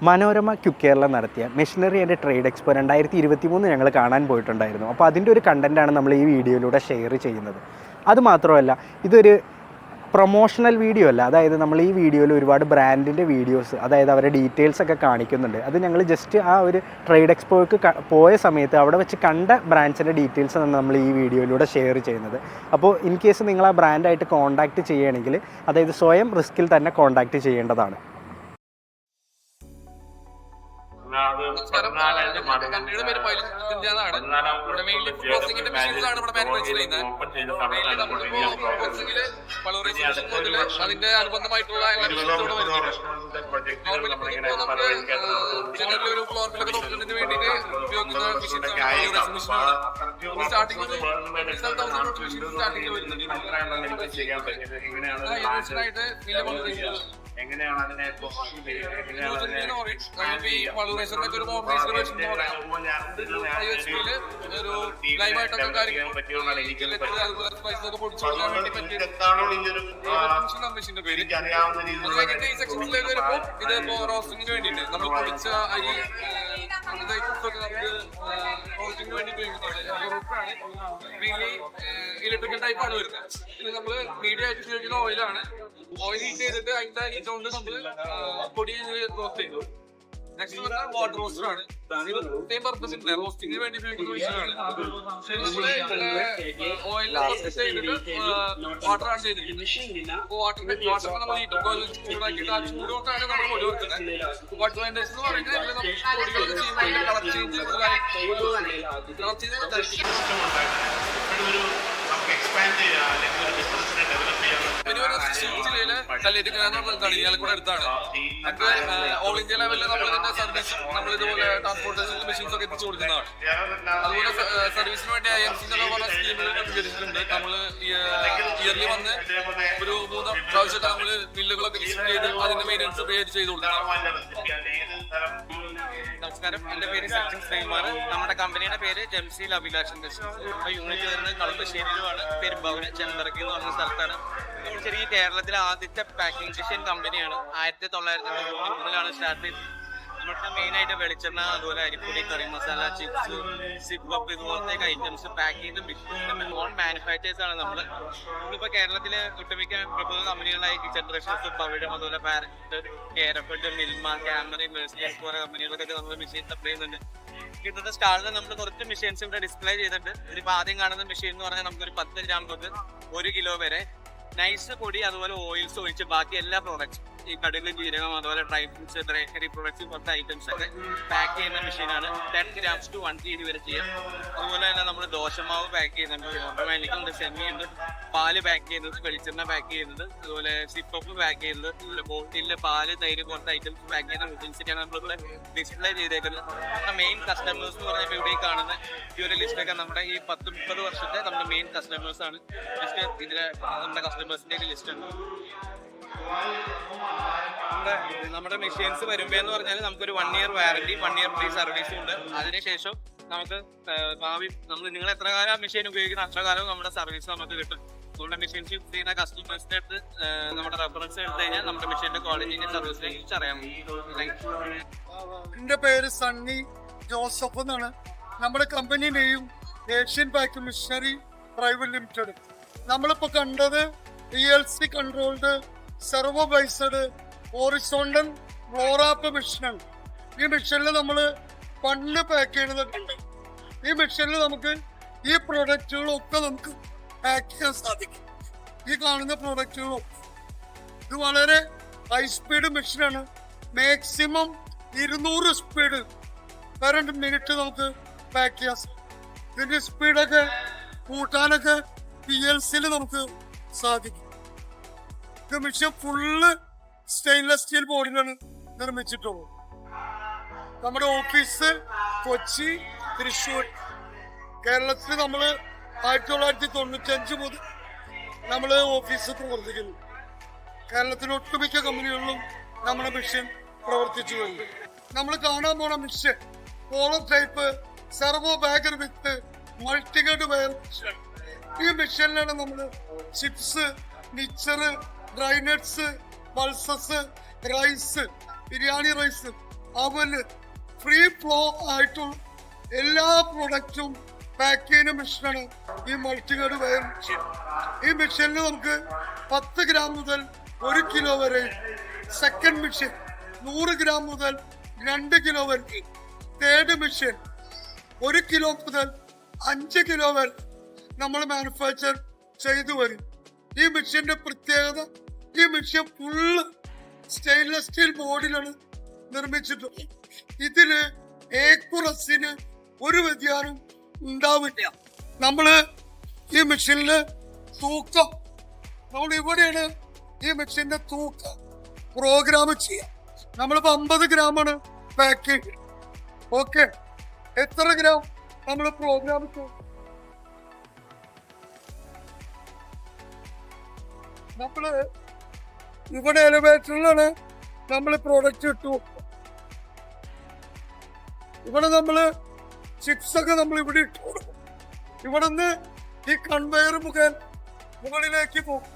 Manorama quick Kerala നടത്തിയ machinery and trade expo 2023 ഞങ്ങൾ കാണാൻ പോയിട്ടുണ്ടായിരുന്നു. അപ്പോൾ അതിൻ്റെ ഒരു കണ്ടൻറ്റാണ് നമ്മൾ ഈ വീഡിയോയിലൂടെ ഷെയർ ചെയ്യുന്നത്. അതുമാത്രമല്ല, ഇതൊരു പ്രൊമോഷണൽ വീഡിയോ അല്ല. അതായത് നമ്മൾ ഈ വീഡിയോയിൽ ഒരുപാട് ബ്രാൻഡിൻ്റെ വീഡിയോസ്, അതായത് അവരുടെ ഡീറ്റെയിൽസ് ഒക്കെ കാണിക്കുന്നുണ്ട്. അത് ഞങ്ങൾ ജസ്റ്റ് ആ ഒരു ട്രേഡ് എക്സ്പോയ്ക്ക് പോയ സമയത്ത് അവിടെ വെച്ച് കണ്ട ബ്രാൻഡ്സിൻ്റെ ഡീറ്റെയിൽസ് ആണ് നമ്മൾ ഈ വീഡിയോയിലൂടെ ഷെയർ ചെയ്യുന്നത്. അപ്പോൾ ഇൻ കേസ് നിങ്ങൾ ആ ബ്രാൻഡായിട്ട് കോൺടാക്റ്റ് ചെയ്യുകയാണെങ്കിൽ, അതായത് സ്വയം റിസ്കിൽ തന്നെ കോൺടാക്റ്റ് ചെയ്യേണ്ടതാണ്. കമ്പനിയുടെ പേര് പൈലറ്റ് ഇന്ത്യ എന്നാണ്. ഇവിടെ മെയിൻലി ഫുഡ് പ്രോസസിംഗിന്റെ മെഷീൻസ് ആണ് ഇവിടെ മാനുഫാക്ചർ ചെയ്യുന്നത്. മെയിൻലി നമ്മളിപ്പോ പ്രോസസിംഗില് വളറൈസേഷൻ മുതൽ അതിന്റെ അനുബന്ധമായിട്ടുള്ള എല്ലാ മെഷീൻസും ഇവിടെ വരുന്നുണ്ട്. നോർമലി ഇപ്പോ നമുക്ക് ജനറലി ഒരു ഫ്ലോറിലൊക്കെ നോക്കുന്നതിന് വേണ്ടിയിട്ട് ഉപയോഗിക്കുന്ന മെഷീൻസ് ആണ്. സ്റ്റാർട്ടിംഗ് ഒരു 7,000 മെഷീൻസ് സ്റ്റാർട്ടിംഗ് വരുന്നുണ്ട്. എങ്ങനെയാണ് അതിനെ റോസ്റ്റിംഗിന് വേണ്ടിയിട്ട് നമ്മൾ പൊടിച്ച അരി ഇലക്ട്രിക്കൽ ടൈപ്പാണ് വരുന്നത്. ഇത് നമ്മള് മീഡിയം ആയിട്ട് ഉപയോഗിക്കുന്ന ഓയിലാണ്. ഓയിൽ ഹീറ്റ് ചെയ്തിട്ട് അതിന്റെ ഹീറ്റ് കൊണ്ട് നമ്മള് പൊടി റോസ്റ്റ് ചെയ്തു. നെക്സ്റ്റ് പറഞ്ഞാൽ വാട്ടർ റോസ്റ്റർ ആണ്. സെയിം പർപ്പസ് ഉണ്ട്, റോസ്റ്റിംഗിന് വേണ്ടി ഉപയോഗിക്കുന്ന മെഷീനാണ്. ഓയിൽ റോസ്റ്റ് ചെയ്തിട്ട് വാട്ടർ ആഡ് ചെയ്തിട്ടുണ്ട്. വാട്ടർ നമ്മൾ ചൂടാക്കിയിട്ട് ആ ചൂടോട്ടാണ് നമ്മൾ പൊടി കൊടുക്കുന്നത്. വാട്ടർ വെൻഡേഴ്സ് എന്ന് പറയുന്നത് പൊടികളൊക്കെ ചെയ്യുമ്പോൾ കളർ ചേഞ്ച് ജില്ലയിലെ കല്ലേറ്റിക്കര എന്നുള്ളതാണ്, ഇയാൾക്കൂടെ അടുത്താണ്. നമുക്ക് ഓൾ ഇന്ത്യ ലെവലിൽ നമ്മൾ ഇതിന്റെ സർവീസും നമ്മൾ ഇതുപോലെ ട്രാൻസ്പോർട്ടേഷൻ മെഷീൻസ് ഒക്കെ എത്തിച്ചു കൊടുക്കുന്നതാണ്. അതുപോലെ സർവീസിന് വേണ്ടി IMC എന്നൊക്കെ പറഞ്ഞ സ്കീമുകൾ വികസിച്ചിട്ടുണ്ട്. നമ്മൾ ഇയർലി വന്ന് ഒരു 3 പ്രാവശ്യമൊക്കെ നമ്മൾ ബില്ലുകളൊക്കെ വിസിറ്റ് ചെയ്ത് അതിന്റെ മെയിൻ്റെനൻസ് ചെയ്ത് കൊടുക്കണം. നമസ്കാരം, എന്റെ പേര് സച്ചിൻ ശ്രീകുമാർ. നമ്മുടെ കമ്പനിയുടെ പേര് ജംസീൽ അഭിലാഷ് ഇൻഡസ്ട്രീസ്. യൂണിറ്റ് വരുന്നത് കളപ്പശ്ശേരിയിലുമാണ്. പെരുമ്പാവൂര് ചെമ്പറക്കി എന്ന് പറഞ്ഞ സ്ഥലത്താണ്. ചെറിയ കേരളത്തിലെ ആദ്യത്തെ പാക്കിംഗ് മെഷീൻ കമ്പനിയാണ്. 1993 സ്റ്റാർട്ട് ചെയ്തത്. നമ്മുടെ മെയിൻ ആയിട്ട് വെളിച്ചെണ്ണ, അതുപോലെ അരിപ്പൊടി, കറി മസാല, ചിപ്സ്, സിപ്പപ്പ് ഇതുപോലത്തെ ഐറ്റംസ് പാക്ക് ചെയ്യുന്ന ഓൺ മാനുഫാക്ചേഴ്സ് ആണ് നമ്മൾ. നമ്മളിപ്പോൾ കേരളത്തിലെ ഒട്ടുമിക്ക പ്രമുഖ കമ്പനികളായി കിച്ചൺ ട്രഷേഴ്സ്, പവിഴം, അതുപോലെ parrot, Kerafed, Milma, camera, Mercedes പോലെ കമ്പനികളൊക്കെ നമ്മൾ മെഷീൻ സപ്ലൈ ചെയ്യുന്നുണ്ട്. ഇന്നത്തെ സ്റ്റാളിൽ നമ്മൾ കുറച്ച് മെഷീൻസ് ഇവിടെ ഡിസ്പ്ലേ ചെയ്തിട്ടുണ്ട്. ഇതിപ്പോൾ ആദ്യം കാണുന്ന മെഷീൻ എന്ന് പറഞ്ഞാൽ നമുക്കൊരു 10 ഗ്രാം തൊട്ട് 1 കിലോ വരെ നൈസ് പൊടി, അതുപോലെ ഓയിൽസ് ഒഴിച്ച് ബാക്കി എല്ലാ പ്രോഡക്ട്സും, ഈ കടുക്, ജീരകം, അതുപോലെ ഡ്രൈ ഫ്രൂട്ട്സ്, ബേക്കറി പ്രൊഡക്ട്സ്, കുറച്ച് ഐറ്റംസ് ഒക്കെ പാക്ക് ചെയ്യുന്ന മെഷീനാണ്. 10 grams to 1 kg വരെ ചെയ്യാം. അതുപോലെ തന്നെ നമ്മൾ ദോശമാവ് പാക്ക് ചെയ്യുന്നുണ്ട്, ഓട്ടോമാറ്റിക് ഉണ്ട്, സെമി ഉണ്ട്, പാല് പാക്ക് ചെയ്യുന്നത്, വെളിച്ചെണ്ണ പാക്ക് ചെയ്യുന്നത്, അതുപോലെ സിപ്പപ്പ് പാക്ക് ചെയ്യുന്നത്, ബോട്ടിലെ പാല്, തൈര്, കുറച്ച് ഐറ്റംസ് പാക്ക് ചെയ്യുന്ന മെഷീൻസിനെയാണ് നമ്മളിവിടെ ഡിസ്പ്ലേ ചെയ്തേക്കുന്നത്. നമ്മുടെ മെയിൻ കസ്റ്റമേഴ്സ് എന്ന് പറഞ്ഞാൽ ഇവിടെ കാണുന്ന ഈ ഒരു ലിസ്റ്റൊക്കെ നമ്മുടെ ഈ 10-30 വർഷത്തെ നമ്മുടെ മെയിൻ കസ്റ്റമേഴ്സ് ആണ്. ജസ്റ്റ് ഇതിലെ നമ്മുടെ കസ്റ്റമേഴ്സിന്റെ ലിസ്റ്റ് ഉണ്ട്. നമ്മുടെ മെഷീൻസ് വരുമ്പോൾ എന്ന് പറഞ്ഞാൽ നമുക്കൊരു 1 year വാറന്റി, 1 year ഫ്രീ സർവീസും ഉണ്ട്. അതിനുശേഷം നമുക്ക് ഭാവി നിങ്ങൾ എത്ര കാലം മെഷീൻ ഉപയോഗിക്കുന്ന അത്ര കാലവും നമ്മുടെ സർവീസ് നമുക്ക് കിട്ടും. നമ്മുടെ മെഷീൻസ് യൂസ് ചെയ്യുന്ന കസ്റ്റമേഴ്സിന്റെ അടുത്ത് നമ്മുടെ റെഫറൻസ് എടുത്തു കഴിഞ്ഞാൽ നമ്മുടെ മെഷീന്റെ ക്വാളിറ്റിന്റെ സർവീസിനെ കുറിച്ച് അറിയാൻ പറ്റും. എന്റെ പേര് സണ്ണി ജോസഫ് എന്നാണ്. നമ്മുടെ കമ്പനി നെയ്യും Asian pack machinery private limited. നമ്മളിപ്പോൾ കണ്ടത് PLC controlled servo based horizontal flow wrap മെഷീനാണ്. ഈ മെഷീനിൽ നമ്മൾ പണ്ട് പാക്ക് ചെയ്യുന്നതൊക്കെ, ഈ മെഷീനിൽ നമുക്ക് ഈ പ്രൊഡക്റ്റുകളൊക്കെ നമുക്ക് പാക്ക് ചെയ്യാൻ സാധിക്കും. ഈ കാണുന്ന പ്രൊഡക്റ്റുകളൊക്കെ ഇത് വളരെ ഹൈ സ്പീഡ് മെഷീനാണ്. മാക്സിമം 200 സ്പീഡ് പെർ മിനിറ്റ് നമുക്ക് പാക്ക് ചെയ്യാൻ സാധിക്കും. ഇതിൻ്റെ സ്പീഡൊക്കെ കൂട്ടാനൊക്കെ PLCയിൽ നമുക്ക് സാധിക്കും. ഇത് മെഷീൻ ഫുള്ള് സ്റ്റെയിൻലെസ് സ്റ്റീൽ ബോർഡിലാണ് നിർമ്മിച്ചിട്ടുള്ളത്. നമ്മുടെ ഓഫീസ് കൊച്ചി, തൃശ്ശൂർ. കേരളത്തിൽ നമ്മൾ 1995 മുതൽ നമ്മൾ ഓഫീസ് പ്രവർത്തിക്കുന്നു. കേരളത്തിലെ ഒട്ടുമിക്ക കമ്പനികളിലും നമ്മുടെ മെഷീൻ പ്രവർത്തിച്ചു വരുന്നു. നമ്മൾ കാണാൻ പോണ machine column type servo bagger with multihead weigher machine. ഈ മെഷീനിലാണ് നമ്മൾ chips, mixer, dry nuts, pulses, rice, biryani rice അവല് ഫ്രീ ഫ്ലോ ആയിട്ടുള്ള എല്ലാ പ്രൊഡക്റ്റും പാക്ക് ചെയ്യുന്ന മെഷീനാണ് ഈ മൾട്ടിഗേഡ് വയർ മെഷീൻ. ഈ മെഷീനിൽ നമുക്ക് 10 ഗ്രാം മുതൽ 1 കിലോ വരെ, സെക്കൻഡ് മെഷീൻ 100 ഗ്രാം മുതൽ 2 കിലോ വരെ, തേർഡ് മെഷീൻ 1 കിലോ മുതൽ 5 കിലോ വരെ നമ്മൾ മാനുഫാക്ചർ ചെയ്തു വരും. ഈ മെഷീന്റെ പ്രത്യേകത, ഈ മെഷീൻ ഫുള്ള് സ്റ്റെയിൻലെസ് സ്റ്റീൽ ബോർഡിലാണ് നിർമ്മിച്ചിട്ടുള്ളത്. ഇതില് ഏക്കുറസിന് ഒരു വ്യതിയാനം ഉണ്ടാവില്ല. നമ്മള് ഈ മെഷീനില് തൂക്കം, നമ്മൾ ഇവിടെയാണ് ഈ മെഷീന്റെ തൂക്കം പ്രോഗ്രാം ചെയ്യാം. നമ്മളിപ്പോ 50 ഗ്രാമാണ് പാക്ക് ചെയ്യുന്നത്. ഓക്കെ, എത്ര ഗ്രാം നമ്മൾ പ്രോഗ്രാം ചെയ്യും? നമ്മള് ഇവിടെ എലിവേറ്ററിലാണ് നമ്മൾ പ്രോഡക്റ്റ് ഇട്ടു. ഇവിടെ നമ്മള് ചിപ്സ് ഒക്കെ നമ്മൾ ഇവിടെ ഇട്ടു കൊടുക്കും. ഇവിടെ നിന്ന് ഈ കൺവെയർ മുഖേന മുകളിലേക്ക് പോകും.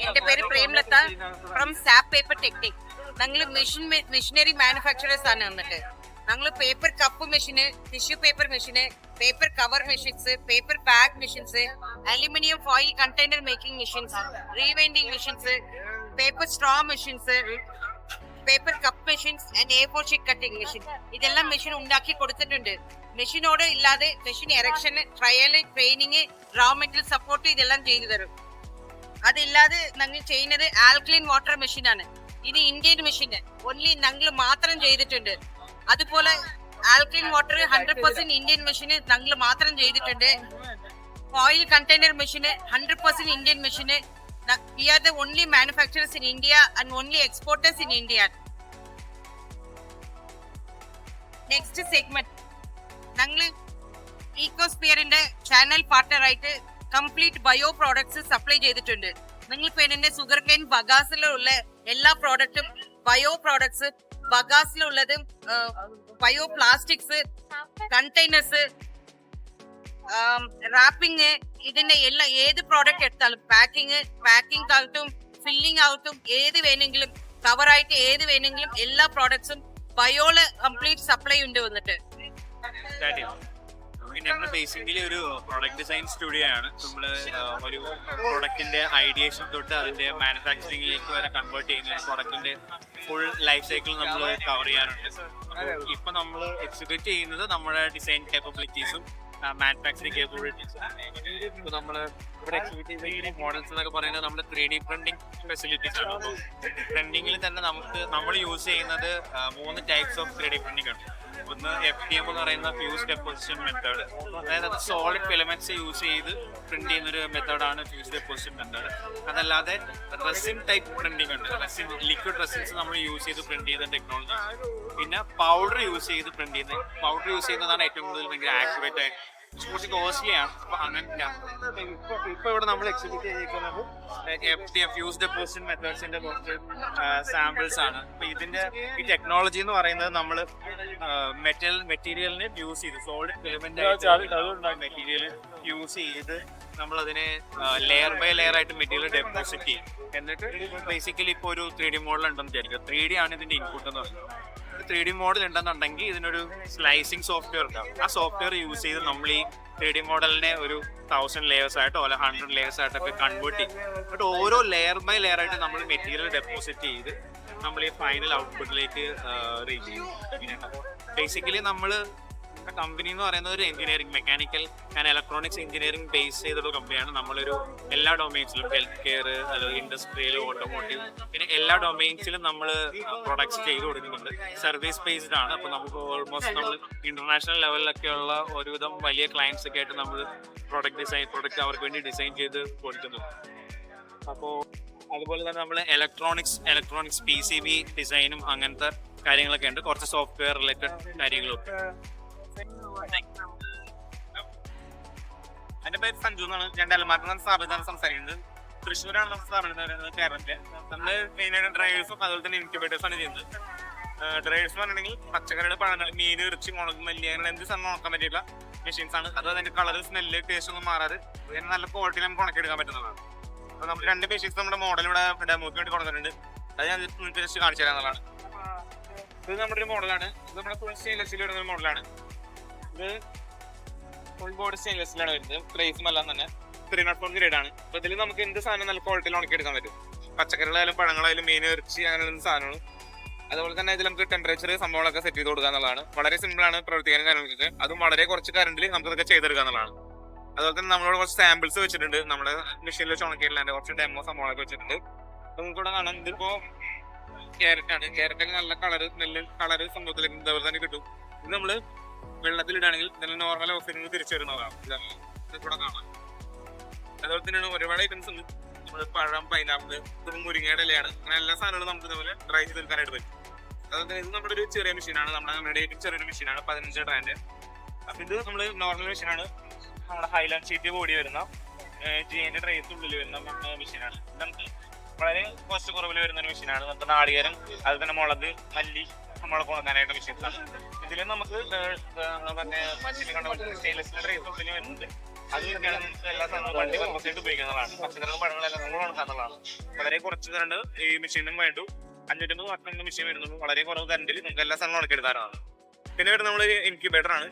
എന്റെ പേര് പ്രേംലത ഫ്രം സാപ്പ് പേപ്പർ ടെക്നിക്. ഞങ്ങൾ മെഷീനറി മാനുഫാക്ചറേഴ്സ് ആണ്. എന്നിട്ട് ഞങ്ങൾ പേപ്പർ കപ്പ് മെഷീന്, ടിഷ്യൂ പേപ്പർ മെഷീന്, paper cover machines, paper bag machines, aluminium foil container making machines, rewinding machines, paper straw machines, paper cup machines and A4 sheet cutting machine, ഇതെല്ലാം machine ഉണ്ടാക്കി കൊടുത്തിട്ടുണ്ട്. മെഷീനോട് ഇല്ലാതെ machine erection, trial, training, raw material support ഇതെല്ലാം ചെയ്തു തരും. അതില്ലാതെ ഞങ്ങൾ ചെയ്യുന്നത് ആൽക്ലീൻ വാട്ടർ മെഷീനാണ്. ഇത് ഇന്ത്യൻ മെഷീന് ഓൺലി ഞങ്ങൾ മാത്രം ചെയ്തിട്ടുണ്ട്. അതുപോലെ ആൽക്ലീൻ വാട്ടർ 100% ഇന്ത്യൻ മെഷീന് ഞങ്ങൾ മാത്രം ചെയ്തിട്ടുണ്ട്. Oil container machine 100% Indian machine. We are the only manufacturers in India and only exporters in India. Next segment, ഞങ്ങൾ ഈക്കോസ്ഫിയറിന്റെ ചാനൽ പാർട്ണർ ആയിട്ട് കംപ്ലീറ്റ് ബയോ പ്രോഡക്ട്സ് സപ്ലൈ ചെയ്തിട്ടുണ്ട്. നിങ്ങൾക്ക് വേണ്ടി സുഗർ കെയിൻ ബഗാസിലുള്ള എല്ലാ പ്രോഡക്റ്റും ബയോ പ്രോഡക്ട്സ്, ബഗാസിലുള്ളതും ബയോ പ്ലാസ്റ്റിക്സ്, കണ്ടെയ്നേഴ്സ്, റാപ്പിംഗ്, ഇതിന്റെ എല്ലാ ഏത് പ്രോഡക്റ്റ് എടുത്താലും പാക്കിംഗ് ആകട്ടും ഫില്ലിംഗ് ആകട്ടും ഏത് വേണമെങ്കിലും കവറായിട്ട് ഏത് വേണമെങ്കിലും എല്ലാ പ്രോഡക്ട്സും ബയോള് കംപ്ലീറ്റ് സപ്ലൈ ഉണ്ട്. വന്നിട്ട് നമ്മൾ ബേസിക്കലി ഒരു പ്രൊഡക്റ്റ് ഡിസൈൻ സ്റ്റുഡിയോ ആണ്. നമ്മള് ഒരു പ്രൊഡക്റ്റിന്റെ ഐഡിയേഷൻ തൊട്ട് അതിന്റെ മാനുഫാക്ചറിംഗിലേക്ക് വരെ കൺവേർട്ട് ചെയ്യുന്ന പ്രൊഡക്റ്റിന്റെ ഫുൾ ലൈഫ് സൈക്കിൾ നമ്മൾ കവർ ചെയ്യാറുണ്ട്. ഇപ്പൊ നമ്മൾ എക്സിക്യൂട്ട് ചെയ്യുന്നത് നമ്മുടെ ഡിസൈൻ കേപ്പബിലിറ്റീസും മാനുഫാക്ചറിങ് കേപ്പബിലിറ്റീസ്. ഇപ്പോൾ നമ്മൾ ഇവിടെ എക്സിബിറ്റ് ചെയ്ത മോഡൽസ് എന്നൊക്കെ പറയുന്നത് നമ്മുടെ 3D പ്രിന്റിംഗ് ഫെസിലിറ്റീസ് ആണ്. അപ്പോൾ പ്രിന്റിങ്ങിൽ തന്നെ നമ്മൾ യൂസ് ചെയ്യുന്നത് 3 ടൈപ്സ് ഓഫ് 3D പ്രിന്റിംഗ് ആണ്. ഒന്ന് FDM എന്ന് പറയുന്ന ഫ്യൂസ് ഡെപ്പോസിഷൻ മെത്തേഡ്, അതായത് അത് സോളിഡ് ഫിലമെന്റ്സ് യൂസ് ചെയ്ത് പ്രിന്റ് ചെയ്യുന്ന ഒരു മെത്തേഡാണ് ഫ്യൂസ് ഡെപ്പോസിഷൻ മെത്തേഡ്. അതല്ലാതെ റെസിൻ ടൈപ്പ് പ്രിന്റിംഗ് ഉണ്ട്, റെസിൻ ലിക്വിഡ് റെസിൻസ് നമ്മൾ യൂസ് ചെയ്ത് പ്രിന്റ് ചെയ്യുന്ന ടെക്നോളജി. പിന്നെ പൗഡർ യൂസ് ചെയ്ത് പ്രിന്റ് ചെയ്യുന്നത്, പൗഡർ യൂസ് ചെയ്യുന്നതാണ് ഏറ്റവും കൂടുതൽ ഭയങ്കര ആക്യുറേറ്റ് ആയിട്ട്, കുറച്ച് കോസ്റ്റ്ലി ആണ്. അപ്പൊ അങ്ങനെയാണ് ഇപ്പൊ ഇവിടെ നമ്മൾ എക്സിബിറ്റ് ചെയ്തിരിക്കുന്നത് FDM ഫ്യൂസ് ഡെപ്പോസിഷൻ മെത്തേഡ്സിന്റെ കുറച്ച് സാമ്പിൾസ് ആണ്. അപ്പൊ ഇതിന്റെ ഈ ടെക്നോളജി എന്ന് പറയുന്നത് നമ്മൾ മെറ്റീരിയലിനെ യൂസ് ചെയ്ത് സോളിഡ് ഫിലമെന്റ് മെറ്റീരിയൽ യൂസ് ചെയ്ത് നമ്മൾ അതിനെ ലെയർ ബൈ ലെയർ ആയിട്ട് മെറ്റീരിയൽ ഡെപ്പോസിറ്റ് ചെയ്യും. എന്നിട്ട് ബേസിക്കലി ഇപ്പോൾ ഒരു 3D മോഡൽ ഉണ്ടെന്ന് വിചാരിക്കുക. 3D ആണ് ഇതിന്റെ ഇൻപുട്ട് എന്ന് പറയുന്നത്. 3D മോഡൽ ഉണ്ടെന്നുണ്ടെങ്കിൽ ഇതിനൊരു സ്ലൈസിങ് സോഫ്റ്റ്വെയർ ഉണ്ടാവും. ആ സോഫ്റ്റ്വെയർ യൂസ് ചെയ്ത് നമ്മൾ ഈ 3D മോഡലിനെ ഒരു 1000 ലേയേഴ്സ് ആയിട്ടോ അല്ല 100 ലേയേഴ്സ് ആയിട്ടൊക്കെ കൺവേർട്ട് ചെയ്യും. എന്നിട്ട് ഓരോ ലെയർ ബൈ ലെയർ ആയിട്ട് നമ്മൾ മെറ്റീരിയൽ ഡെപ്പോസിറ്റ് ചെയ്ത് നമ്മൾ ഈ ഫൈനൽ ഔട്ട്പുട്ടിലേക്ക് റീച്ച് ചെയ്യും. ബേസിക്കലി നമ്മൾ കമ്പനി എന്ന് പറയുന്നത് ഒരു engineering, mechanical and electronics engineering base ചെയ്തിട്ടുള്ള കമ്പനിയാണ്. നമ്മളൊരു എല്ലാ ഡൊമൈൻസിലും ഹെൽത്ത് കെയർ, അല്ലെങ്കിൽ ഇൻഡസ്ട്രിയൽ, ഓട്ടോമോട്ടീവ്, പിന്നെ എല്ലാ ഡൊമൈൻസിലും നമ്മൾ പ്രൊഡക്ട്സ് ചെയ്ത് കൊടുക്കുന്നുണ്ട്. സർവീസ് ബേസ്ഡ് ആണ്. അപ്പോൾ നമുക്ക് ഓൾമോസ്റ്റ് നമ്മൾ ഇന്റർനാഷണൽ ലെവലിലൊക്കെയുള്ള ഒരുവിധം വലിയ ക്ലയൻസ് ഒക്കെ ആയിട്ട് നമ്മൾ പ്രൊഡക്റ്റ് അവർക്ക് വേണ്ടി ഡിസൈൻ ചെയ്ത് കൊടുക്കുന്നുണ്ട്. അപ്പോൾ അതുപോലെ തന്നെ നമ്മൾ ഇലക്ട്രോണിക്സ് PCB ഡിസൈനും അങ്ങനത്തെ കാര്യങ്ങളൊക്കെ ഉണ്ട്. കുറച്ച് സോഫ്റ്റ്വെയർ റിലേറ്റഡ് കാര്യങ്ങളും. എന്റെ പേര് സഞ്ജു എന്നാണ്. ഞാൻ ഡെൽമാർക്കെന്ന സ്ഥാപനത്താണ് സംസാരിക്കുന്നത്. തൃശ്ശൂരാണ് നമ്മുടെ സ്ഥാപനം വരുന്നത്, കേരളത്തില്. നമ്മള് മെയിനായിട്ട് ഡ്രൈവേഴ്സും അതുപോലെ തന്നെ ഇൻക്യുബേറ്റേഴ്സ് ആണ് ചെയ്യുന്നത്. ഡ്രൈവേഴ്സ് എന്ന് പറഞ്ഞിട്ടുണ്ടെങ്കിൽ പച്ചക്കറിയുടെ പഴങ്ങൾ, മീൻ, ഇറച്ചി, മുളക്, മല്ലി, അങ്ങനെ എന്ത് സാധനം നോക്കാൻ പറ്റിയുള്ള മെഷീൻസ് ആണ്. അത് അതിന്റെ കളർ, സ്മെല്ല്, ടേസ്റ്റ് ഒന്നും മാറാതെ നല്ല ക്വാളിറ്റിയിൽ നമുക്ക് ഉണക്കിയെടുക്കാൻ പറ്റുന്നതാണ്. അപ്പോൾ നമ്മൾ 2 മെഷീൻസ് നമ്മുടെ മോഡൽ ഇവിടെ ഡെമോക്ക് വേണ്ടി കൊണ്ടുവന്നിട്ടുണ്ട്. അത് ഞാൻ ജസ്റ്റ് കാണിച്ചു തരാന്നുള്ളതാണ്. ഇത് നമ്മുടെ ഒരു മോഡലാണ്. ഇത് നമ്മുടെ ഫുൾ സ്റ്റെയിൻലെസ്സിൽ വരുന്ന ഒരു മോഡലാണ്. ഇത് ഫുൾ ബോഡി സ്റ്റെയിൻലെസ്സിലാണ് വരുന്നത്. പ്രൈസും എല്ലാം തന്നെ 304 ഗ്രേഡ് ആണ്. അപ്പോൾ ഇതിൽ നമുക്ക് എന്ത് സാധനം നല്ല ക്വാളിറ്റിയിൽ ഉണക്കിയെടുക്കാൻ പറ്റും. പച്ചക്കറികളായാലും പഴങ്ങളായാലും മീൻ, ഇറച്ചി, അങ്ങനെ സാധനങ്ങളും. അതുപോലെ തന്നെ ഇതിൽ നമുക്ക് ടെമ്പറേച്ചർ സംഭവങ്ങളൊക്കെ സെറ്റ് ചെയ്ത് കൊടുക്കുക എന്നുള്ളതാണ്. വളരെ സിമ്പിളാണ് പ്രവർത്തിക്കാനും കാര്യങ്ങളൊക്കെ. അതും വളരെ കുറച്ച് കറണ്ടിൽ നമുക്ക് ഇതൊക്കെ ചെയ്തെടുക്കുക എന്നുള്ളതാണ്. അതുപോലെ തന്നെ നമ്മളോട് കുറച്ച് സാമ്പിൾസ് വെച്ചിട്ടുണ്ട്. നമ്മുടെ മെഷീനിൽ വെച്ച് ഉണക്കിയിട്ടില്ല, കുറച്ച് ഡെമോ സംഭവങ്ങളൊക്കെ വെച്ചിട്ടുണ്ട്. നമുക്ക് ഇവിടെ കാണാം. ഇതിപ്പോ ക്യാരറ്റാണ്. ക്യാരറ്റൊക്കെ നല്ല കളറ് സംഭവത്തിലേക്ക് ഇതേപോലെ തന്നെ കിട്ടും. ഇത് നമ്മള് വെള്ളത്തിലിടാണെങ്കിൽ ഇതിന് നോർമൽ ഓഫറിന് തിരിച്ചു വരുന്നതാണ്. ഇതിലൂടെ കാണാം. അതുപോലെ തന്നെയാണ് ഒരുപാട് ഐറ്റംസ് ഉണ്ട്. നമ്മള് പഴം, പൈനാപ്പിൾ, ഇത് മുരിങ്ങയുടെ ഇലയാണ്. അങ്ങനെ എല്ലാ സാധനങ്ങളും നമുക്ക് ഇതേപോലെ ഡ്രൈ ചെയ്തെടുക്കാനായിട്ട് പറ്റും. അതുപോലെ തന്നെ ഇത് നമ്മുടെ ഒരു ചെറിയ മെഷീനാണ്. നമ്മുടെ ഏറ്റവും ചെറിയൊരു മെഷീനാണ്, 15 ബ്രാൻഡ്. അപ്പൊ ഇത് നമ്മള് നോർമൽ മെഷീനാണ്. നമ്മുടെ ഹൈലാൻഡ് ഷീറ്റ് ബോഡി വരുന്ന GNന്റെ ട്രേസ് ഉള്ളിൽ വരുന്ന മെഷീനാണ്. നമുക്ക് വളരെ കോസ്റ്റ് കുറവിൽ വരുന്ന ഒരു മെഷീനാണ്. നമുക്ക് നാളികേരം, അതുപോലെ തന്നെ മുളക്, മല്ലി, മുളക് ഉണങ്ങാനായിട്ട് മെഷീൻസാണ്. ഇതിൽ നമുക്ക് മറ്റേ മച്ചിൽ കണ്ട സ്റ്റെയിൻലെസ് ട്രേസ് ഉള്ളിൽ വരുന്നുണ്ട്. അത് നമുക്ക് എല്ലാ സാധനവും വണ്ടി പർപ്പസായിട്ട് ഉപയോഗിക്കുന്നതാണ്. പച്ചക്കറികളും പഴങ്ങളെല്ലാം നമ്മൾ ഉണക്കാന്നുള്ളതാണ്. വളരെ കുറച്ച് കറണ്ട് ഈ മെഷീനും വേണ്ടു. 550 വാട്ടിന്റെ മെഷീൻ വരുന്നുള്ളൂ. വളരെ കുറവ് കറണ്ടിൽ നമുക്ക് എല്ലാ സാധനവും ഉണക്കിയെടുക്കാനാണ്. പിന്നെ വരുന്നത് നമ്മൾ ഇൻക്യുബേറ്റർ ആണ്.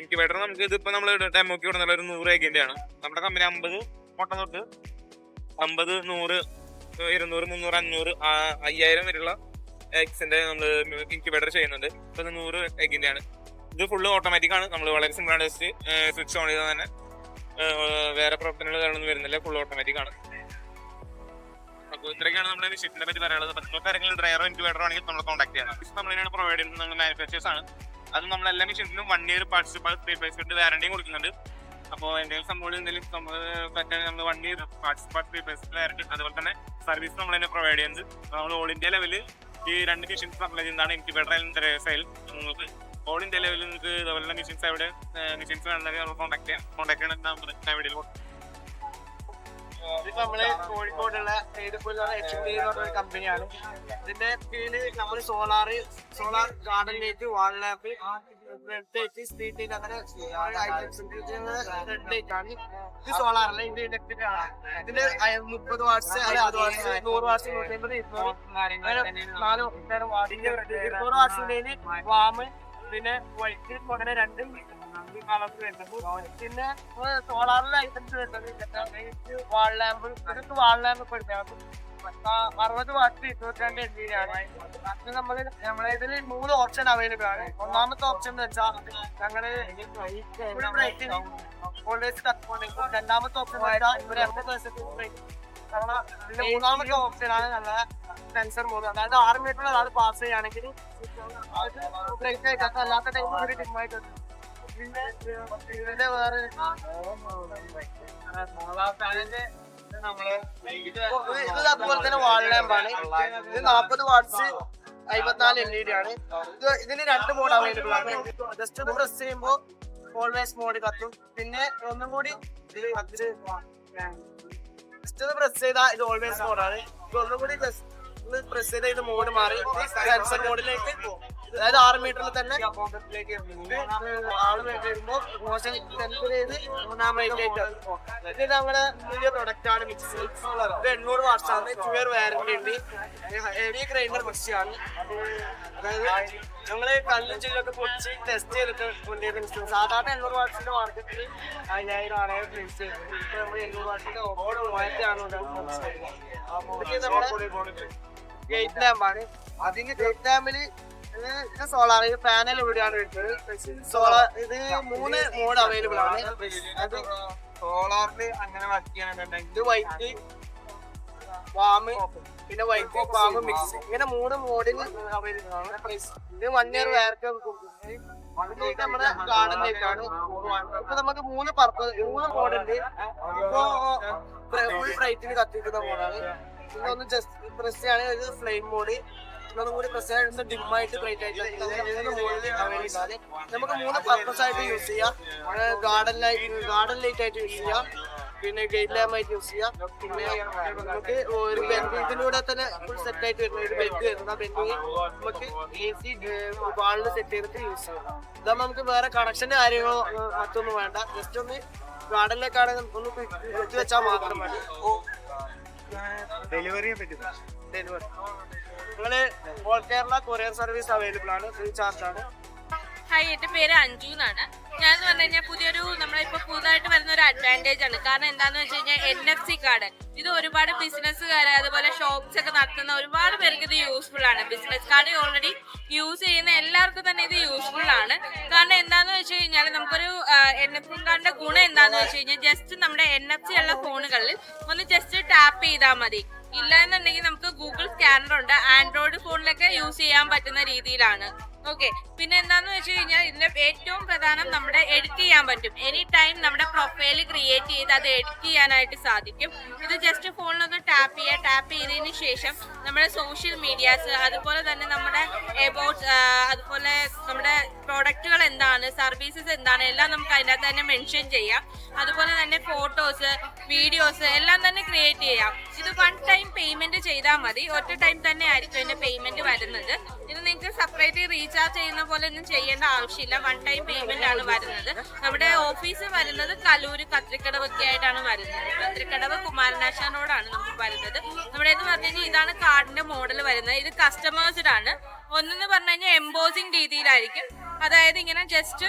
ഇൻക്യുബേറ്റർ നമുക്ക് ഇതിപ്പോ നമ്മൾ ഡെമോക്ക് വിടുന്ന ഒരു 100 എഗിന്റെ ആണ്. നമ്മുടെ കമ്പനി 50 മുട്ട തൊട്ട് 50, 100, 200, 300, 500, 5000 വരെയുള്ള എഗ്സിന്റെ നമ്മൾ ഇൻക്യുബേറ്റർ ചെയ്യുന്നുണ്ട്. ഇപ്പൊ 100 എഗിന്റെ ആണ്. ഇത് ഫുള്ള് ഓട്ടോമാറ്റിക് ആണ്. നമ്മൾ വളരെ സിമ്പിൾ ആണ്. ജസ്റ്റ് സ്വിച്ച് ഓൺ ചെയ്താൽ തന്നെ വേറെ പ്രവർത്തനങ്ങൾ കാര്യങ്ങളൊന്നും വരുന്നില്ല. ഫുൾ ഓട്ടോമാറ്റിക് ആണ്. അപ്പോൾ ഇത്രയൊക്കെയാണ് നമ്മുടെ മെഷീനിനെ പറ്റി പറയാനുള്ളത്. മറ്റുള്ള കാര്യങ്ങൾ ഡ്രൈവറോ ഇൻക്യുബേറ്ററോ ആണെങ്കിൽ നമ്മൾ കോൺടാക്ട് ചെയ്യണം. നമ്മൾ പ്രൊവൈഡ് ചെയ്യുന്നത് മാനുഫാക്ചേഴ്സ് ആണ്. അത് നമ്മൾ എല്ലാ മെഷീൻസിനും 1 year പാർട്സ് റീപ്ലേസ്മെന്റ് വാറണ്ടിയും കൊടുക്കുന്നുണ്ട്. അപ്പോൾ എന്തെങ്കിലും എന്തെങ്കിലും പറ്റാൻ നമ്മൾ 1 year പാർട്സ് റീപ്ലേസ്മെന്റ് വാറണ്ടി, അതുപോലെ തന്നെ സർവീസ് നമ്മൾ തന്നെ പ്രൊവൈഡ് ചെയ്യുന്നത്. നമ്മൾ ഓൾ ഇന്ത്യ ലെവലിൽ ഈ 2 മെഷീൻസ് സപ്ലൈ ചെയ്യുന്നതാണ് ഇൻക്യുബേറ്റർ സെയിൽ. നിങ്ങൾക്ക് ഓൾ ഇന്ത്യ ലെവലിൽ നിങ്ങൾക്ക് ഇതുപോലെ മെഷീൻസ് എവിടെ മെഷീൻസ് വേണമെങ്കിൽ നമ്മൾ കോൺടാക്ട് ചെയ്യണം നമ്പർ വീഡിയോയിൽ കൊടുക്കും. ഇത് നമ്മള് കോഴിക്കോടുള്ള ഒരു കമ്പനിയാണ്. ഇതിന്റെ കീഴില് നമ്മൾ സോളാർ ഗാർഡൻ ലൈറ്റ്, വാൾ ലാമ്പ്, സ്ട്രീറ്റ് ലൈറ്റ്, അങ്ങനെ ഐറ്റംസ് ഉണ്ട്. റെഡ് ആണ്. ഇത് സോളാറല്ല, ഇത് ഇലക്ട്രിക് ആണ്. ഇതില് 30 വാട്ട്സ്, 60 വാട്ട്സ്, 100 വാട്ട്സ്, 150, 200, 4 വാട്ടിന്റെ 200 വാട്ട്സിന്റെ വാമ്, പിന്നെ വൈറ്റ്, അങ്ങനെ 2 കളർ വരുന്നത്. പിന്നെ സോളാറിലെ ഐറ്റംസ് വരുന്നത് വാൾ ലാമ്പ്. ഇതൊക്കെ വാൾ ലാമ്പ് 60 വാട്ട് 22 LED ആണ്. അത് നമ്മളെ ഇതിൽ 3 ഓപ്ഷൻ അവൈലബിൾ ആണ്. ഒന്നാമത്തെ ഓപ്ഷൻ എന്ന് വെച്ചാൽ ഞങ്ങള് ഓൾവേസ് കത്തുകൊണ്ടിരിക്കും. രണ്ടാമത്തെ ഓപ്ഷൻ ഒരു 80% മൂന്നാമത്തെ ഓപ്ഷനാണ് നല്ല സെൻസർ മോഡ്. അതായത് 6 മീറ്റർ ഒരാൾ പാസ് ചെയ്യുകയാണെങ്കിൽ ബ്രേക്ക് ആയിട്ട് അല്ലാത്ത ടൈം ഒരു ഡിമായിട്ട് ഇതിന്റെ വേറെ ഇത് അതുപോലെ തന്നെ വാൾ ലാമ്പാണ്. ഇത് 40 വാട്ട്സ് 54 LED ആണ്. ഇതിന് 2 മോഡ് അവൈലബിൾ ആണ്. ജസ്റ്റ് ഒന്ന് പ്രസ് ചെയ്യുമ്പോൾ ഓൾവേസ് മോഡ് കത്തും. പിന്നെ ഒന്നും കൂടി ജസ്റ്റ് പ്രസ് ചെയ്താൽ ഇത് ഓൾവേസ് മോഡാണ്. ഇത് ഒന്നും കൂടി ജസ്റ്റ് പ്രസ് ചെയ്താൽ ഇത് മോഡ് മാറി സെൻസർ മോഡിലേക്ക്, അതായത് 6 മീറ്ററിൽ തന്നെ ആള് വരുമ്പോൾ മോശം സെൻസർ ചെയ്ത് മൂന്നാമതിലേക്ക്. ഇത് നമ്മുടെ പുതിയ പ്രൊഡക്റ്റ് ആണ് മിക്സി. ഇത് 800 വാട്ട്സ് ആണ്. 2 ഇയർ വാറന്റി ഉണ്ട്. ഹെവി ഗ്രൈൻഡർ മിക്സിയാണ്. അതായത് ഞങ്ങള് കല്ലും ചില്ലൊക്കെ പൊടിച്ച് ടെസ്റ്റ് ചെയ്തിട്ട് കൊണ്ടുവരുന്ന സാധാരണ 800 വാട്ട്സിന്റെ മാർക്കറ്റിൽ 5000-6000 പ്രൈസ്. ഇപ്പൊ നമ്മൾ 800 വാട്ട്സിന്റെ നമ്മുടെ ഗേറ്റ് ലാമ്പാണ്. അതിന് ഗേറ്റ് ലാമ്പില് സോളാർ പാനൽ ഇവിടെയാണ് വരുന്നത്. സോളാർ ഇത് 3 മോഡ് അവൈലബിൾ ആണ്. അത് സോളാറിൽ അങ്ങനെ വർക്ക് ചെയ്യാനുണ്ടെങ്കിൽ ഇത് വൈറ്റ് വാമ് പിന്നെ വൈറ്റ് വാമ് മിക്സ്, ഇങ്ങനെ 3 മോഡിൽ അവൈലബിൾ ആണ്. ഇത് 1 ഇയർ വാറന്റി നമ്മുടെ ഗാർഡനിലേക്കാണ്. ഇപ്പൊ നമുക്ക് 3 മോഡുണ്ട്. ഇപ്പൊ ഫുൾ ബ്രൈറ്റിന് കത്തിക്കുന്ന മോഡാണ്. പിന്നെ ഒന്ന് ജസ്റ്റ് പ്രസ് ആണ് ഇത് ഫ്ലെയിം മോഡ്. ഒന്നും കൂടി പ്രസ് ആയിട്ട് ഡിമ്മായിട്ട് ബ്രൈറ്റ് ആയിട്ട് അവൈലബിൾ ആണ്. നമുക്ക് 3 പർപ്പസ് ആയിട്ട് യൂസ് ചെയ്യാം. ഗാർഡൻ ലൈറ്റ് ആയിട്ട് യൂസ് ചെയ്യാം, പിന്നെ ഗേറ്റ് ലാമ്പ് ആയിട്ട് യൂസ് ചെയ്യാം. പിന്നെ നമുക്ക് ഒരു ബെൻഡ് ഇതിലൂടെ തന്നെ ഫുൾ സെറ്റ് ആയിട്ട് വരുന്ന ഒരു ബെൻഡ് വരുന്ന ബെൻഡ് നമുക്ക് AC വാളിൽ സെറ്റ് ചെയ്തിട്ട് യൂസ് ചെയ്യാം. ഇതാകുമ്പോൾ നമുക്ക് വേറെ കണക്ഷന്റെ കാര്യങ്ങളോ മറ്റൊന്നും വേണ്ട. ജസ്റ്റ് ഒന്ന് ഗാർഡനിലേക്കാണെങ്കിൽ ഒന്ന് വെച്ച് വെച്ചാൽ മാത്രം മതി. ഡെലിവറിയെ പറ്റും. ഡെലിവറി നിങ്ങള് all Kerala courier service available ആണ്. ഫ്രീ ചാർജ് ആണ്. ഹായ്, എൻ്റെ പേര് അഞ്ജു എന്നാണ്. ഞാൻ പറഞ്ഞു കഴിഞ്ഞാൽ നമ്മളിപ്പോൾ പുതുതായിട്ട് വരുന്ന ഒരു അഡ്വാൻറ്റേജ് ആണ്. കാരണം എന്താണെന്ന് വെച്ച് കഴിഞ്ഞാൽ NFC കാർഡ് ഇത് ഒരുപാട് ബിസിനസ്സുകാർ അതുപോലെ ഷോപ്സ് ഒക്കെ നടത്തുന്ന ഒരുപാട് പേർക്ക് ഇത് യൂസ്ഫുൾ ആണ്. ബിസിനസ് കാർഡ് ഓൾറെഡി യൂസ് ചെയ്യുന്ന എല്ലാവർക്കും തന്നെ ഇത് യൂസ്ഫുൾ ആണ്. കാരണം എന്താണെന്ന് വെച്ച് കഴിഞ്ഞാൽ നമുക്കൊരു NFC കാർഡിന്റെ ഗുണം എന്താണെന്ന് വെച്ച് കഴിഞ്ഞാൽ ജസ്റ്റ് നമ്മുടെ NFC ഉള്ള ഫോണുകളിൽ ഒന്ന് ജസ്റ്റ് ടാപ്പ് ചെയ്താൽ മതി. ഇല്ല എന്നുണ്ടെങ്കിൽ നമുക്ക് ഗൂഗിൾ സ്കാനർ ഉണ്ട്. ആൻഡ്രോയിഡ് ഫോണിലൊക്കെ യൂസ് ചെയ്യാൻ പറ്റുന്ന രീതിയിലാണ്. ഓക്കെ, പിന്നെ എന്താന്ന് വെച്ച് കഴിഞ്ഞാൽ ഇതിന്റെ ഏറ്റവും പ്രധാനം നമ്മുടെ എഡിറ്റ് ചെയ്യാൻ പറ്റും. എനി ടൈം നമ്മുടെ പ്രൊഫൈൽ ക്രിയേറ്റ് ചെയ്ത് അത് എഡിറ്റ് ചെയ്യാനായിട്ട് സാധിക്കും. ഇത് ജസ്റ്റ് ഫോണിലൊന്ന് ടാപ്പ് ചെയ്തതിന് ശേഷം നമ്മുടെ സോഷ്യൽ മീഡിയാസ് അതുപോലെ തന്നെ നമ്മുടെ എബൌട്ട് അതുപോലെ നമ്മുടെ പ്രോഡക്റ്റുകൾ എന്താണ്, സർവീസസ് എന്താണ് എല്ലാം നമുക്ക് അതിനകത്ത് തന്നെ മെൻഷൻ ചെയ്യാം. അതുപോലെ തന്നെ ഫോട്ടോസ്, വീഡിയോസ് എല്ലാം തന്നെ ക്രിയേറ്റ് ചെയ്യാം. ഇത് 1 ടൈം പേയ്മെന്റ് ചെയ്താൽ മതി. ഒറ്റ ടൈം തന്നെ ആയിരിക്കും ഇതിന്റെ പേയ്മെന്റ് വരുന്നത്. ഇത് നിങ്ങൾക്ക് സെപ്പറേറ്റ് റീചാർജ് ചെയ്യുന്ന പോലെ ഒന്നും ചെയ്യേണ്ട ആവശ്യമില്ല. 1 ടൈം പേയ്മെന്റ് ആണ് വരുന്നത്. നമ്മുടെ ഓഫീസ് വരുന്നത് കലൂര് കത്രിക്കടവ് ഒക്കെ ആയിട്ടാണ് വരുന്നത്. കത്രിക്കടവ് കുമാരനാശാൻ റോഡാണ് നമുക്ക് വരുന്നത്. നമ്മുടെ എന്ന് പറഞ്ഞു കഴിഞ്ഞാൽ ഇതാണ് കാർഡിന്റെ മോഡൽ വരുന്നത്. ഇത് കസ്റ്റമേഴ്സ്ഡ് ആണ്. ഒന്നെന്ന് പറഞ്ഞു കഴിഞ്ഞാൽ എംബോസിങ് രീതിയിലായിരിക്കും. അതായത് ഇങ്ങനെ ജസ്റ്റ്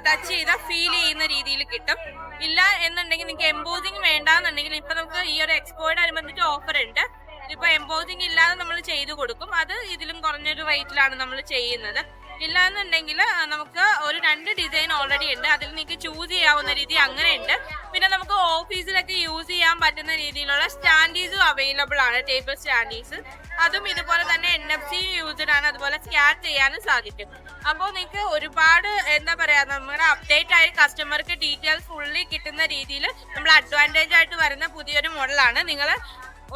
ടച്ച് ചെയ്താൽ ഫീൽ ചെയ്യുന്ന രീതിയിൽ കിട്ടും. ഇല്ല എന്നുണ്ടെങ്കിൽ നിങ്ങൾക്ക് എംബോസിങ് വേണ്ടാന്നുണ്ടെങ്കിൽ ഇപ്പൊ നമുക്ക് ഈ ഒരു എക്സ്പോയോട് അനുബന്ധിച്ച് ഓഫർ ഉണ്ട്. ഇപ്പൊ എംബോസിങ് ഇല്ലാതെ നമ്മൾ ചെയ്തു കൊടുക്കും. അത് ഇതിലും കുറഞ്ഞൊരു റേറ്റിലാണ് നമ്മൾ ചെയ്യുന്നത്. ഇല്ലാന്നുണ്ടെങ്കിൽ നമുക്ക് ഒരു 2 ഡിസൈൻ ഓൾറെഡി ഉണ്ട്. അതിൽ നിങ്ങൾക്ക് ചൂസ് ചെയ്യാവുന്ന രീതി അങ്ങനെ ഉണ്ട്. പിന്നെ നമുക്ക് ഓഫീസിലൊക്കെ യൂസ് ചെയ്യാൻ പറ്റുന്ന രീതിയിലുള്ള സ്റ്റാൻഡീസും അവൈലബിൾ ആണ്. ടേബിൾ സ്റ്റാൻഡീസ് അതും ഇതുപോലെ തന്നെ NFC യൂസ്ഡ് ആണ്. അതുപോലെ സ്കാൻ ചെയ്യാനും സാധിക്കും. അപ്പോൾ നിങ്ങൾക്ക് ഒരുപാട് എന്താ പറയാ നമ്മുടെ അപ്ഡേറ്റ് ആയി കസ്റ്റമർക്ക് ഡീറ്റെയിൽസ് ഫുള്ളി കിട്ടുന്ന രീതിയിൽ നമ്മൾ അഡ്വാൻറ്റേജ് ആയിട്ട് വരുന്ന പുതിയൊരു മോഡലാണ്. നിങ്ങൾ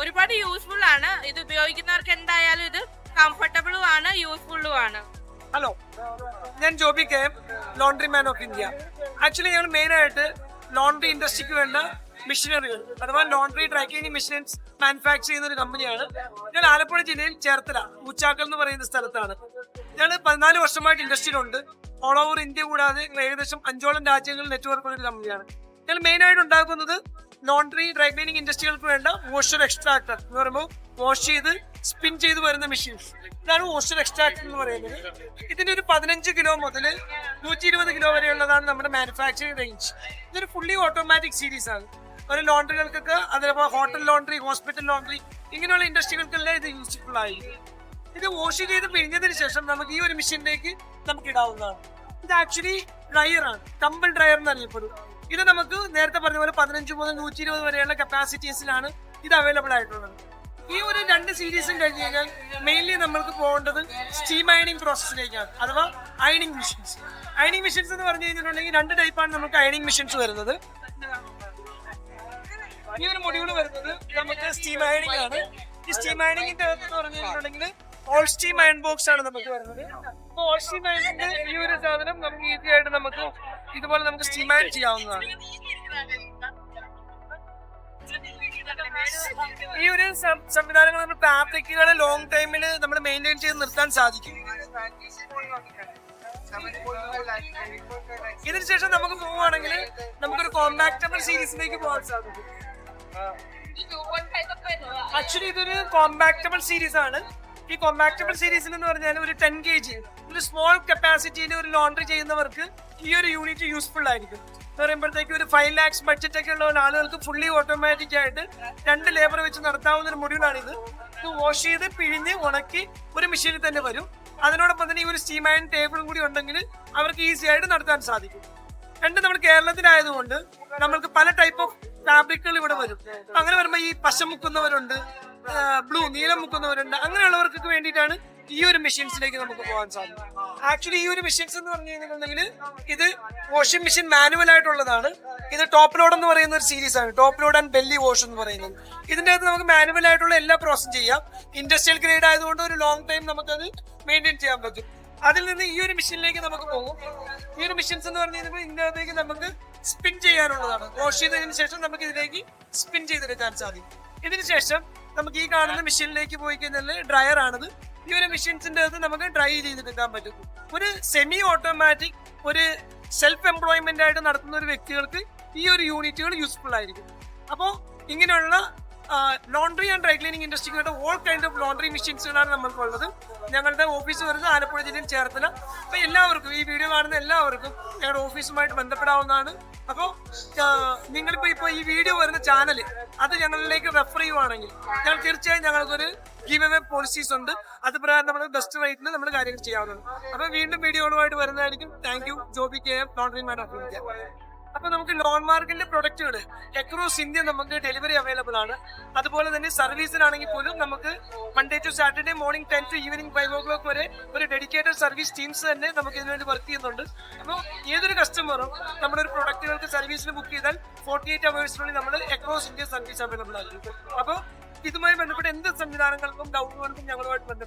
ഒരുപാട് യൂസ്ഫുൾ ആണ്. ഇത് ഉപയോഗിക്കുന്നവർക്ക് എന്തായാലും ഇത് കംഫർട്ടബിളും ആണ്, യൂസ്ഫുള്ളും ആണ്. ഹലോ, ഞാൻ Joby K M, laundry man of India. Actually ഞങ്ങൾ മെയിനായിട്ട് ലോണ്ടറി ഇൻഡസ്ട്രിക്ക് വേണ്ട മെഷീനറികൾ അഥവാ laundry dry cleaning machines manufacture ചെയ്യുന്ന ഒരു കമ്പനിയാണ്. ഞാൻ ആലപ്പുഴ ജില്ലയിൽ ചേർത്തല ഊച്ചാക്കൽ എന്ന് പറയുന്ന സ്ഥലത്താണ്. ഞാൻ 14 വർഷമായിട്ട് ഇൻഡസ്ട്രിയിലുണ്ട്. ഓൾ ഓവർ ഇന്ത്യ കൂടാതെ ഏകദേശം 5ഓളം രാജ്യങ്ങളിൽ നെറ്റ്വർക്ക് ഉള്ള ഒരു കമ്പനിയാണ്. ഞങ്ങൾ മെയിനായിട്ട് ഉണ്ടാക്കുന്നത് ലോണ്ടറി ഡ്രൈ ക്ലീനിങ് ഇൻഡസ്ട്രികൾക്ക് വേണ്ട മോയ്സ്ചർ എക്സ്ട്രാക്ടർ എന്ന് പറയുമ്പോൾ വാഷ് ചെയ്ത് സ്പിൻ ചെയ്ത് വരുന്ന മെഷീൻസ്. ഇതാണ് മോയ്സ്ചർ എക്സ്ട്രാക്ടർ എന്ന് പറയുന്നത്. ഇതിന്റെ ഒരു 15 കിലോ മുതൽ 120 കിലോ വരെയുള്ളതാണ് നമ്മുടെ മാനുഫാക്ചറിംഗ് റേഞ്ച്. ഇതൊരു ഫുള്ളി ഓട്ടോമാറ്റിക് സീരീസ് ആണ്. ഒരു ലോണ്ടറികൾക്കൊക്കെ അതേപോലെ ഹോട്ടൽ ലോണ്ടറി, ഹോസ്പിറ്റൽ ലോണ്ടറി ഇങ്ങനെയുള്ള ഇൻഡസ്ട്രികൾക്കെല്ലാം ഇത് യൂസ്ഫുൾ ആയിരിക്കും. ഇത് വാഷ് ചെയ്ത് പിഴിഞ്ഞതിന് ശേഷം നമുക്ക് ഈ ഒരു മെഷീനിലേക്ക് നമുക്ക് ഇടാവുന്നതാണ്. ഇത് ആക്ച്വലി ഡ്രയർ ആണ്, ടമ്പിൾ ഡ്രയർ എന്ന് അറിയപ്പെടും. ഇത് നമുക്ക് നേരത്തെ പറഞ്ഞ പോലെ 15 മുതൽ 120 വരെയുള്ള കപ്പാസിറ്റീസിലാണ് ഇത് അവൈലബിൾ ആയിട്ടുള്ളത്. ഈ ഒരു 2 സീരീസും കഴിഞ്ഞ് കഴിഞ്ഞാൽ മെയിൻലി നമ്മൾക്ക് പോകേണ്ടത് സ്റ്റീം അയണിങ് പ്രോസസ്സിലേക്കാണ്, അഥവാ അയണിങ് മെഷീൻസ്. അയണിങ് മെഷീൻസ് എന്ന് പറഞ്ഞു കഴിഞ്ഞിട്ടുണ്ടെങ്കിൽ 2 ടൈപ്പാണ് നമുക്ക് അയണിങ് മെഷീൻസ് വരുന്നത്. ഈ ഒരു മൊഡ്യൂൾ വരുന്നത് നമുക്ക് സ്റ്റീം അയണിങ് ആണ്. ഈ സ്റ്റീം അയണിങ്ങിന്റെ എന്ന് പറഞ്ഞു കഴിഞ്ഞിട്ടുണ്ടെങ്കിൽ ഓൾ സ്റ്റീം അയൺ ബോക്സ് ആണ് നമുക്ക് വരുന്നത്. അപ്പോൾ ഓൾ സ്റ്റീം അയണിന്റെ ഈ ഒരു സാധനം നമുക്ക് ഈസി ആയിട്ട് നമുക്ക് ഇതുപോലെ നമുക്ക് സ്റ്റീം അയൺ ചെയ്യാവുന്നതാണ്. ഈ ഒരു സംവിധാനങ്ങൾ നമ്മൾ ഫാബ്രിക്കുകളെ ലോങ് ടൈമിൽ നമ്മൾ മെയിൻറ്റെയിൻ ചെയ്ത് നിർത്താൻ സാധിക്കും. ഇതിനുശേഷം നമുക്ക് പോവുകയാണെങ്കിൽ നമുക്കൊരു കോമ്പാക്റ്റബിൾ സീരീസിലേക്ക് പോകാൻ സാധിക്കും. ആക്ച്വലി ഇതൊരു കോമ്പാക്റ്റബിൾ സീരീസ് ആണ്. ഈ കോമ്പാക്റ്റബിൾ സീരീസിൽ എന്ന് പറഞ്ഞാൽ ഒരു 10 kg ഒരു സ്മോൾ കപ്പാസിറ്റിയിൽ ഒരു ലോണ്ടറി ചെയ്യുന്നവർക്ക് ഈ ഒരു യൂണിറ്റ് യൂസ്ഫുൾ ആയിരിക്കും. എന്ന് പറയുമ്പോഴത്തേക്ക് ഒരു 5 lakhs ബഡ്ജറ്റ് ഒക്കെ ഉള്ള ആളുകൾക്ക് ഫുള്ളി ഓട്ടോമാറ്റിക് ആയിട്ട് 2 ലേബർ വെച്ച് നടത്താവുന്ന ഒരു മൊഡ്യൂളാണിത്. ഇത് വാഷ് ചെയ്ത് പിഴിഞ്ഞ് ഉണക്കി ഒരു മെഷീനിൽ തന്നെ വരും. അതിനോടൊപ്പം തന്നെ ഈ ഒരു സ്റ്റീം അയൺ ടേബിളും കൂടി ഉണ്ടെങ്കിൽ അവർക്ക് ഈസി ആയിട്ട് നടത്താൻ സാധിക്കും. നമ്മുടെ കേരളത്തിലായതുകൊണ്ട് നമ്മൾക്ക് പല ടൈപ്പ് ഓഫ് ഫാബ്രിക്കുകൾ ഇവിടെ വരും. അങ്ങനെ വരുമ്പോൾ ഈ പശ മുക്കുന്നവരുണ്ട്, ബ്ലൂ നീലം മുക്കുന്നവരുണ്ട്. അങ്ങനെയുള്ളവർക്ക് വേണ്ടിയിട്ടാണ് ഈ ഒരു മെഷീൻസിലേക്ക് നമുക്ക് പോകാൻ സാധിക്കും. ആക്ച്വലി ഈ ഒരു മെഷീൻസ് എന്ന് പറഞ്ഞു കഴിഞ്ഞിട്ടുണ്ടെങ്കിൽ ഇത് വാഷിംഗ് മെഷീൻ മാനുവൽ ആയിട്ടുള്ളതാണ്. ഇത് ടോപ്പ് ലോഡ് എന്ന് പറയുന്ന ഒരു സീരീസ് ആണ്, top load and belly wash എന്ന് പറയുന്നത്. ഇതിൻ്റെ അകത്ത് നമുക്ക് മാനുവൽ ആയിട്ടുള്ള എല്ലാ പ്രോസസ്സും ചെയ്യാം. ഇൻഡസ്ട്രിയൽ ഗ്രേഡ് ആയതുകൊണ്ട് ഒരു ലോങ് ടൈം നമുക്കത് മെയിൻറ്റെയിൻ ചെയ്യാൻ പറ്റും. അതിൽ നിന്ന് ഈ ഒരു മെഷീനിലേക്ക് നമുക്ക് പോകും. ഈ ഒരു മെഷീൻസ് എന്ന് പറഞ്ഞു കഴിഞ്ഞാൽ ഇതിനകത്തേക്ക് നമുക്ക് സ്പിൻ ചെയ്യാനുള്ളതാണ്. വാഷ് ചെയ്തതിന് ശേഷം നമുക്ക് ഇതിലേക്ക് സ്പിൻ ചെയ്തെടുക്കാൻ സാധിക്കും. ഇതിന് ശേഷം നമുക്ക് ഈ കാണുന്ന മെഷീനിലേക്ക് പോയി കഴിഞ്ഞാൽ ഡ്രയർ ആണത്. ഈ ഒരു മെഷീൻസിന്റെ അകത്ത് നമുക്ക് ഡ്രൈ ചെയ്തെടുക്കാൻ പറ്റും. ഒരു സെമി ഓട്ടോമാറ്റിക് ഒരു സെൽഫ് എംപ്ലോയ്മെന്റ് ആയിട്ട് നടത്തുന്ന ഒരു വ്യക്തികൾക്ക് ഈ ഒരു യൂണിറ്റുകൾ യൂസ്ഫുൾ ആയിരിക്കും. അപ്പോൾ ഇങ്ങനെയുള്ള ലോണ്ടറി ആൻഡ് ഡ്രൈ ക്ലീനിങ് ഇൻഡസ്ട്രിക്ക് വേണ്ട ഓൾ കൈൻഡ് ഓഫ് ലോണ്ടറി മെഷീൻസുകളാണ് നമ്മൾക്കുള്ളത്. ഞങ്ങളുടെ ഓഫീസ് വരുന്നത് ആലപ്പുഴ ജില്ലയിൽ ചേർത്തല. അപ്പോൾ എല്ലാവർക്കും ഈ വീഡിയോ കാണുന്ന എല്ലാവർക്കും ഞങ്ങളുടെ ഓഫീസുമായിട്ട് ബന്ധപ്പെടാവുന്നതാണ്. അപ്പോൾ നിങ്ങളിപ്പോൾ ഈ വീഡിയോ വരുന്ന ചാനൽ അത് ഞങ്ങളിലേക്ക് റെഫർ ചെയ്യുവാണെങ്കിൽ ഞങ്ങൾ തീർച്ചയായും ഞങ്ങൾക്കൊരു ഗീവ് അവേ പോളിസീസ് ഉണ്ട്. അത് പ്രകാരം നമ്മൾ ബെസ്റ്റ് റേറ്റിന് നമ്മൾ കാര്യങ്ങൾ ചെയ്യാവുന്നതാണ്. അപ്പോൾ വീണ്ടും വീഡിയോകളുമായിട്ട് വരുന്നതായിരിക്കും. Thank you. Joby KM, laundry man of India. അപ്പൊ നമുക്ക് ലോൺ മാർക്കിന്റെ പ്രൊഡക്റ്റുകൾ അക്രോസ് ഇന്ത്യ നമുക്ക് ഡെലിവറി അവൈലബിൾ ആണ്. അതുപോലെ തന്നെ സർവീസിനാണെങ്കിൽ പോലും നമുക്ക് Monday to Saturday morning 10 to evening 5 o'clock വരെ ഒരു ഡെഡിക്കേറ്റഡ് സർവീസ് ടീംസ് തന്നെ നമുക്ക് ഇതിനുവേണ്ടി വർക്ക് ചെയ്യുന്നുണ്ട്. അപ്പോൾ ഏതൊരു കസ്റ്റമറും നമ്മുടെ ഒരു പ്രൊഡക്റ്റുകൾക്ക് സർവീസിന് ബുക്ക് ചെയ്താൽ 48 hours നമ്മൾ അക്രോസ് ഇന്ത്യ സർവീസ് അവൈലബിൾ ആയിരിക്കും. അപ്പോൾ ഇതുമായി ബന്ധപ്പെട്ട എന്ത് സംവിധാനങ്ങൾക്കും ഡൗട്ടുകൾക്കും ഞങ്ങളുമായിട്ട് ബന്ധപ്പെട്ട്